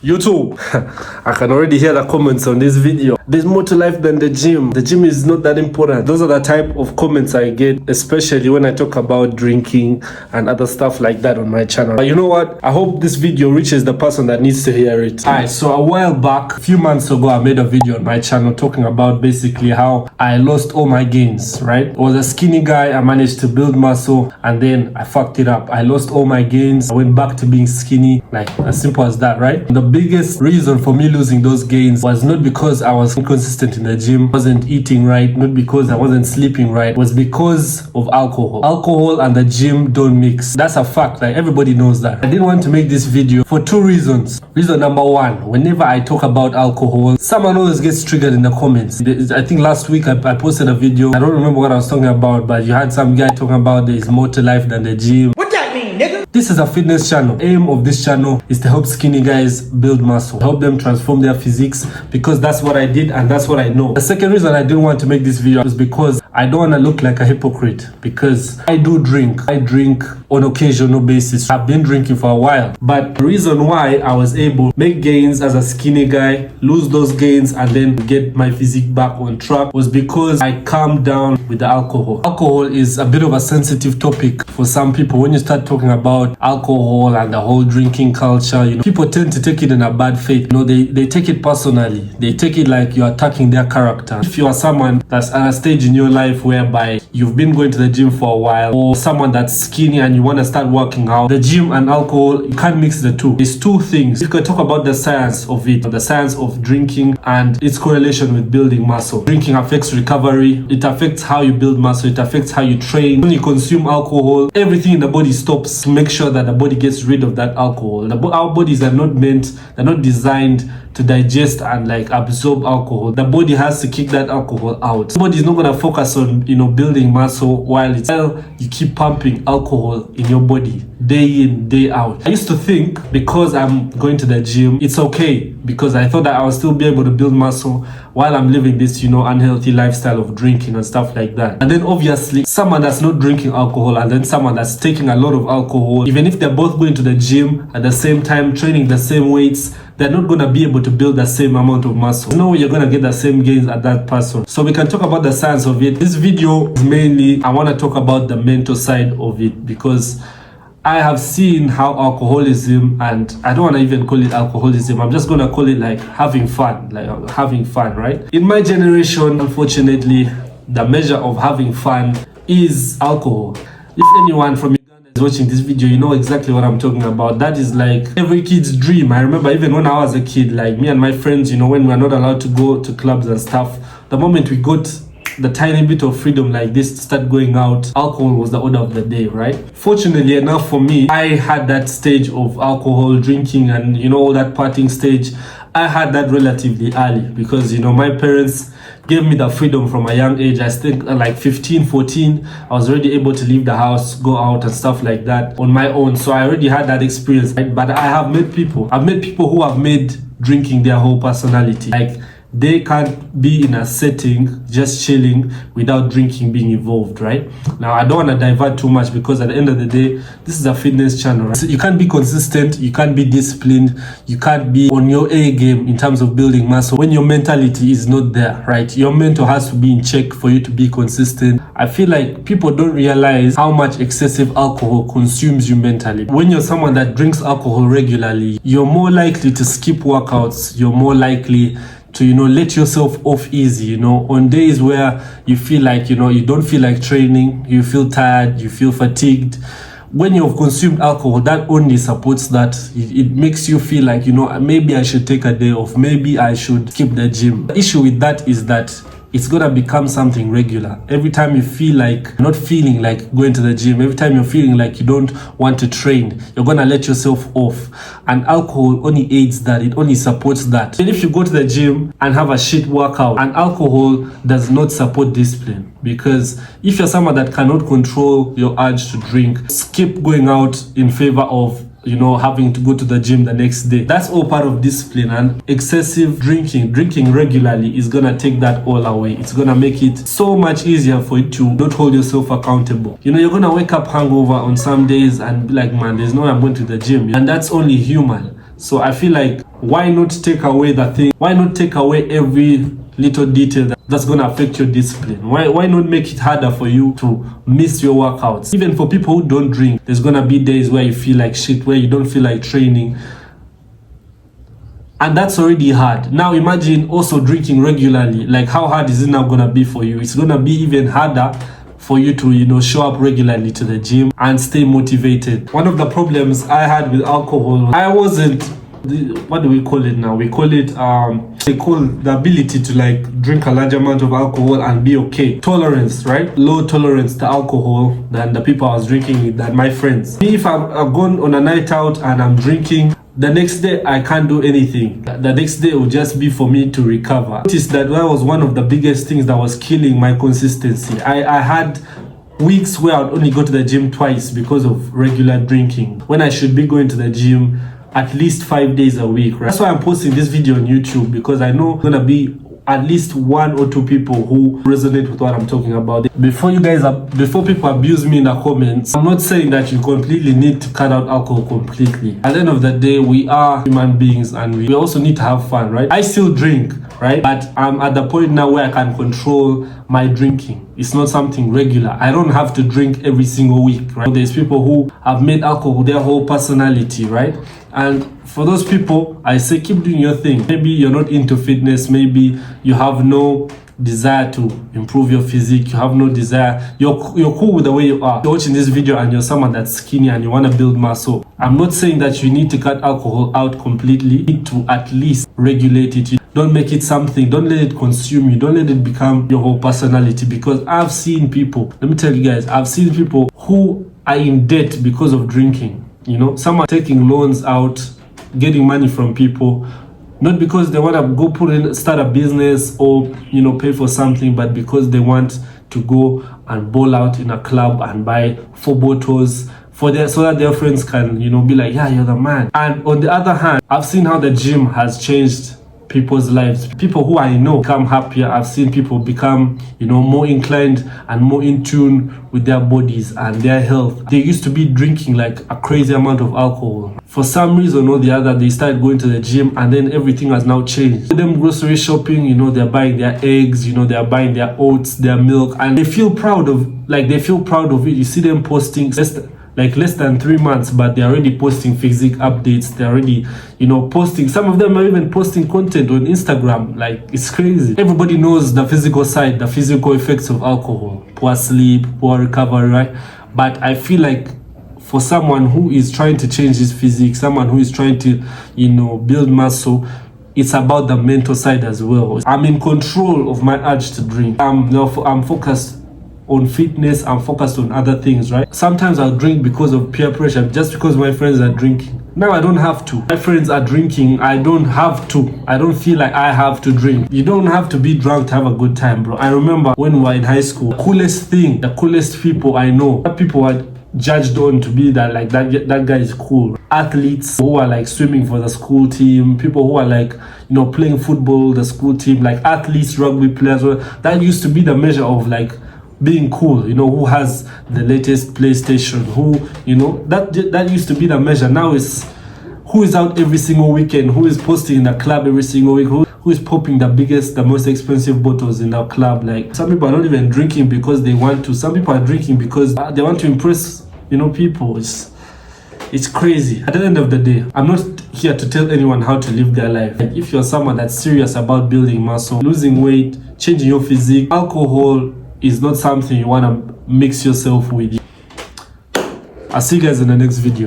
YouTube, I can already hear the comments on this video. There's more to life than the gym. The gym is not that important. Those are the type of comments I get, especially when I talk about drinking and other stuff like that on my channel. But you know what? I hope this video reaches the person that needs to hear it. Alright, so a while back, a few months ago, I made a video on my channel talking about basically how I lost all my gains, right? I was a skinny guy. I managed to build muscle and then I fucked it up. I lost all my gains. I went back to being skinny, like as simple as that, right? The biggest reason for me losing those gains was not because I was inconsistent in the gym, wasn't eating right, not because I wasn't sleeping right, was because of alcohol. Alcohol and the gym don't mix. That's a fact, like everybody knows that. I didn't want to make this video for two reasons. Reason number one, whenever I talk about alcohol, someone always gets triggered in the comments. I think last week I posted a video, I don't remember what I was talking about, but you had some guy talking about there is more to life than the gym. What that mean, nigga? This is a fitness channel. Aim of this channel is to help skinny guys build muscle, help them transform their physiques, because that's what I did and that's what I know. The second reason I didn't want to make this video is because I don't want to look like a hypocrite, because I do drink. I drink on occasional basis. I've been drinking for a while, but the reason why I was able to make gains as a skinny guy, lose those gains and then get my physique back on track was because I calmed down with the alcohol. Alcohol is a bit of a sensitive topic for some people. When you start talking about alcohol and the whole drinking culture, you know, people tend to take it in a bad faith. You know, they take it personally. They take it like you're attacking their character. If you are someone that's at a stage in your life whereby you've been going to the gym for a while, or someone that's skinny and you want to start working out, the gym and alcohol, you can't mix the two. It's two things. You can talk about the science of it, the science of drinking and its correlation with building muscle. Drinking affects recovery. It affects how you build muscle. It affects how you train. When you consume alcohol, everything in the body stops to make sure that the body gets rid of that alcohol. Our bodies are not they're not designed to digest and like absorb alcohol. The body has to kick that alcohol out. The body is not going to focus on, you know, building muscle while you keep pumping alcohol in your body day in, day out. I used to think because I'm going to the gym, it's okay, because I thought that I would still be able to build muscle while I'm living this, you know, unhealthy lifestyle of drinking and stuff like that. And then obviously someone that's not drinking alcohol and then someone that's taking a lot of alcohol, even if they're both going to the gym at the same time, training the same weights, they're not going to be able to build the same amount of muscle. No way you're going to get the same gains at that person. So we can talk about the science of it. This video is mainly, I want to talk about the mental side of it, because I have seen how alcoholism, and I don't want to even call it alcoholism, I'm just going to call it like having fun, right? In my generation, unfortunately, the measure of having fun is alcohol. If anyone from watching this video, you know exactly what I'm talking about. That is like every kid's dream. I remember even when I was a kid, like me and my friends, you know, when we were not allowed to go to clubs and stuff, the moment we got the tiny bit of freedom like this to start going out, alcohol was the order of the day, right? Fortunately enough for me, I had that stage of alcohol drinking and, you know, all that partying stage. I had that relatively early because, you know, my parents gave me the freedom from a young age. I think like 15, 14, I was already able to leave the house, go out and stuff like that on my own. So I already had that experience, right? But I've met people who have made drinking their whole personality. Like, they can't be in a setting just chilling without drinking being involved, right? Now, I don't want to divert too much because at the end of the day, this is a fitness channel, right? So you can't be consistent, you can't be disciplined, you can't be on your A game in terms of building muscle when your mentality is not there, right? Your mental has to be in check for you to be consistent. I feel like people don't realize how much excessive alcohol consumes you mentally. When you're someone that drinks alcohol regularly, you're more likely to skip workouts, you're more likely to, you know, let yourself off easy, you know, on days where you feel like, you know, you don't feel like training, you feel tired, you feel fatigued. When you've consumed alcohol, that only supports that. It makes you feel like, you know, maybe I should take a day off, maybe I should skip the gym. The issue with that is that it's gonna become something regular. Every time you feel like not feeling like going to the gym, every time you're feeling like you don't want to train, you're gonna let yourself off. And alcohol only aids that, it only supports that. And if you go to the gym and have a shit workout, and alcohol does not support discipline, because if you're someone that cannot control your urge to drink, skip going out in favor of, you know, having to go to the gym the next day. That's all part of discipline, and excessive drinking regularly is gonna take that all away. It's gonna make it so much easier for you to not hold yourself accountable. You know, you're gonna wake up hungover on some days and be like, man, there's no way I'm going to the gym. And that's only human. So I feel like, why not take away the thing? Why not take away every little detail that's going to affect your discipline? Why not make it harder for you to miss your workouts? Even for people who don't drink, there's going to be days where you feel like shit, where you don't feel like training. And that's already hard. Now imagine also drinking regularly. Like, how hard is it now going to be for you? It's going to be even harder for you to, show up regularly to the gym and stay motivated. One of the problems I had with alcohol, I wasn't, what do we call it now? We call it, they call the ability to like drink a large amount of alcohol and be okay. Tolerance, right? Low tolerance to alcohol than the people I was drinking with, than my friends. Me, if I've gone on a night out and I'm drinking, the next day I can't do anything. The next day will just be for me to recover. I noticed that was one of the biggest things that was killing my consistency. I had weeks where I'd only go to the gym twice because of regular drinking, when I should be going to the gym at least 5 days a week, right? That's why I'm posting this video on YouTube, because I know gonna be at least 1 or 2 people who resonate with what I'm talking about. Before people abuse me in the comments, I'm not saying that you completely need to cut out alcohol completely. At the end of the day, we are human beings and we also need to have fun, right? I still drink, right? But I'm at the point now where I can control my drinking. It's not something regular. I don't have to drink every single week, right? There's people who have made alcohol their whole personality, right? And for those people, I say keep doing your thing. Maybe you're not into fitness, maybe you have no desire to improve your physique, you have no desire, you're cool with the way you are. You're watching this video and you're someone that's skinny and you want to build muscle. I'm not saying that you need to cut alcohol out completely. You need to at least regulate it. Don't make it something, don't let it consume you, don't let it become your whole personality. Because I've seen people, let me tell you guys, I've seen people who are in debt because of drinking. Someone taking loans out, getting money from people, not because they want to go start a business or pay for something, but because they want to go and ball out in a club and buy 4 bottles so that their friends can be like, yeah, you're the man. And on the other hand, I've seen how the gym has changed people's lives. People who I know become happier. I've seen people become more inclined and more in tune with their bodies and their health. They used to be drinking like a crazy amount of alcohol. For some reason or the other, they started going to the gym, and then everything has now changed. Them grocery shopping, they're buying their eggs, they're buying their oats, their milk, and they feel proud of it. You see them posting less than 3 months, but they're already posting physique updates. They're already posting, some of them are even posting content on Instagram. Like, it's crazy. Everybody knows the physical side, the physical effects of alcohol: poor sleep, poor recovery, right? But I feel like for someone who is trying to change his physique, someone who is trying to build muscle, it's about the mental side as well. I'm in control of my urge to drink. I'm focused on fitness, I'm focused on other things, right? Sometimes I'll drink because of peer pressure, just because my friends are drinking. Now I don't have to. My friends are drinking, I don't have to. I don't feel like I have to drink. You don't have to be drunk to have a good time, bro. I remember when we were in high school, the coolest people I know, people are judged on to be that guy is cool. Athletes who are like swimming for the school team, people who are like playing football, the school team, like athletes, rugby players. That used to be the measure of like being cool, who has the latest PlayStation, who that used to be the measure. Now it's who is out every single weekend, who is posting in the club every single week, who is popping the most expensive bottles in the club. Like, some people are not even drinking because they want to. Some people are drinking because they want to impress people. It's crazy. At the end of the day, I'm not here to tell anyone how to live their life. Like, if you're someone that's serious about building muscle, losing weight, changing your physique, alcohol is not something you want to mix yourself with. I'll see you guys in the next video.